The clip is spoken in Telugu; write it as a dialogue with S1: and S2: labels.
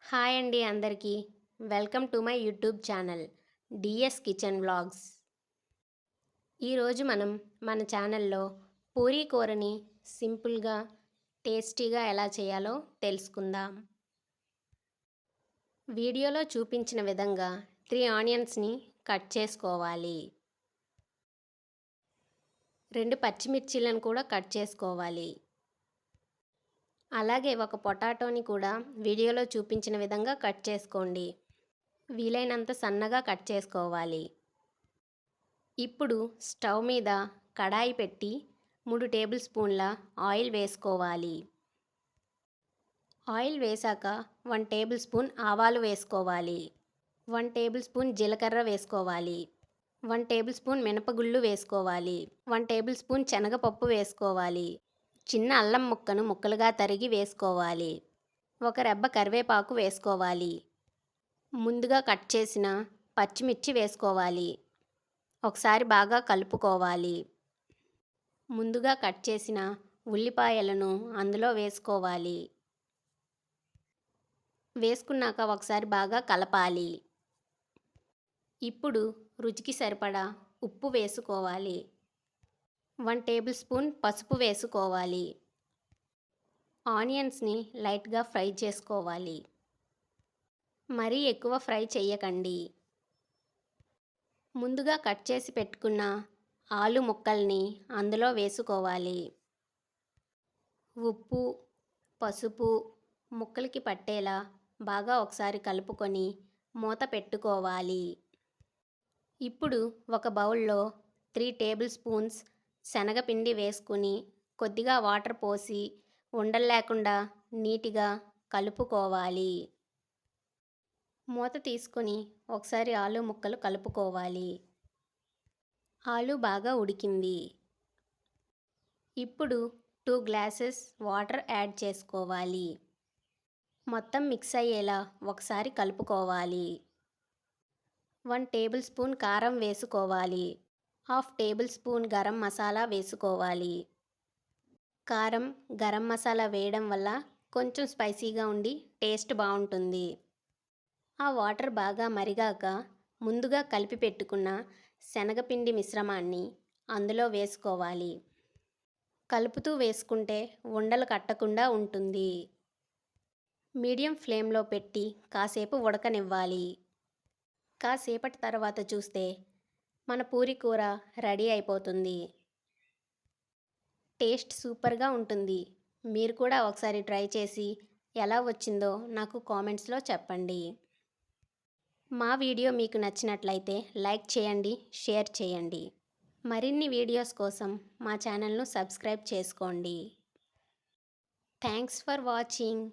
S1: హాయ్ అండి అందరికీ. Welcome to my YouTube channel DS kitchen vlogs. ఈరోజు మనం మన ఛానల్లో పూరీ కూరని సింపుల్గా టేస్టీగా ఎలా చేయాలో తెలుసుకుందాం. వీడియోలో చూపించిన విధంగా 3 ఆనియన్స్ని కట్ చేసుకోవాలి. 2 పచ్చిమిర్చీలను కూడా కట్ చేసుకోవాలి. అలాగే ఒక పొటాటోని కూడా వీడియోలో చూపించిన విధంగా కట్ చేసుకోండి. వీలైనంత సన్నగా కట్ చేసుకోవాలి. ఇప్పుడు స్టవ్ మీద కడాయి పెట్టి 3 టేబుల్ స్పూన్ల ఆయిల్ వేసుకోవాలి. ఆయిల్ వేశాక 1 టేబుల్ స్పూన్ ఆవాలు వేసుకోవాలి. 1 టేబుల్ స్పూన్ జీలకర్ర వేసుకోవాలి. 1 టేబుల్ స్పూన్ మినపగుళ్ళు వేసుకోవాలి. 1 టేబుల్ స్పూన్ శనగపప్పు వేసుకోవాలి. చిన్న అల్లం ముక్కను ముక్కలుగా తరిగి వేసుకోవాలి. ఒక రెబ్బ కరివేపాకు వేసుకోవాలి. ముందుగా కట్ చేసిన పచ్చిమిర్చి వేసుకోవాలి. ఒకసారి బాగా కలుపుకోవాలి. ముందుగా కట్ చేసిన ఉల్లిపాయలను అందులో వేసుకోవాలి. వేసుకున్నాక ఒకసారి బాగా కలపాలి. ఇప్పుడు రుచికి సరిపడా ఉప్పు వేసుకోవాలి. 1 టేబుల్ స్పూన్ పసుపు వేసుకోవాలి. ఆనియన్స్ని లైట్గా ఫ్రై చేసుకోవాలి. మరీ ఎక్కువ ఫ్రై చేయకండి. ముందుగా కట్ చేసి పెట్టుకున్న ఆలు ముక్కల్ని అందులో వేసుకోవాలి. ఉప్పు, పసుపు ముక్కలకి పట్టేలా బాగా ఒకసారి కలుపుకొని మూత పెట్టుకోవాలి. ఇప్పుడు ఒక బౌల్లో 3 టేబుల్ స్పూన్స్ శనగపిండి వేసుకుని కొద్దిగా వాటర్ పోసి ఉండలు లేకుండా నీట్గా కలుపుకోవాలి. మూత తీసుకొని ఒకసారి ఆలు ముక్కలు కలుపుకోవాలి. ఆలు బాగా ఉడికింది. ఇప్పుడు 2 గ్లాసెస్ వాటర్ యాడ్ చేసుకోవాలి. మొత్తం మిక్స్ అయ్యేలా ఒకసారి కలుపుకోవాలి. 1 టేబుల్ స్పూన్ కారం వేసుకోవాలి. Half table spoon garam masala వేసుకోవాలి. కారం, గరం మసాలా వేయడం వల్ల కొంచెం స్పైసీగా ఉండి టేస్ట్ బాగుంటుంది. ఆ వాటర్ బాగా మరిగాక ముందుగా కలిపి పెట్టుకున్న శనగపిండి మిశ్రమాన్ని అందులో వేసుకోవాలి. కలుపుతూ వేసుకుంటే ఉండలు కట్టకుండా ఉంటుంది. మీడియం ఫ్లేమ్లో పెట్టి కాసేపు ఉడకనివ్వాలి. కాసేపటి తర్వాత చూస్తే మన పూరీ కూర రెడీ అయిపోతుంది. టేస్ట్ సూపర్గా ఉంటుంది. మీరు కూడా ఒకసారి ట్రై చేసి ఎలా వచ్చిందో నాకు కామెంట్స్లో చెప్పండి. మా వీడియో మీకు నచ్చినట్లయితే లైక్ చేయండి, షేర్ చేయండి. మరిన్ని వీడియోస్ కోసం మా ఛానల్ను సబ్స్క్రైబ్ చేసుకోండి. Thanks for watching.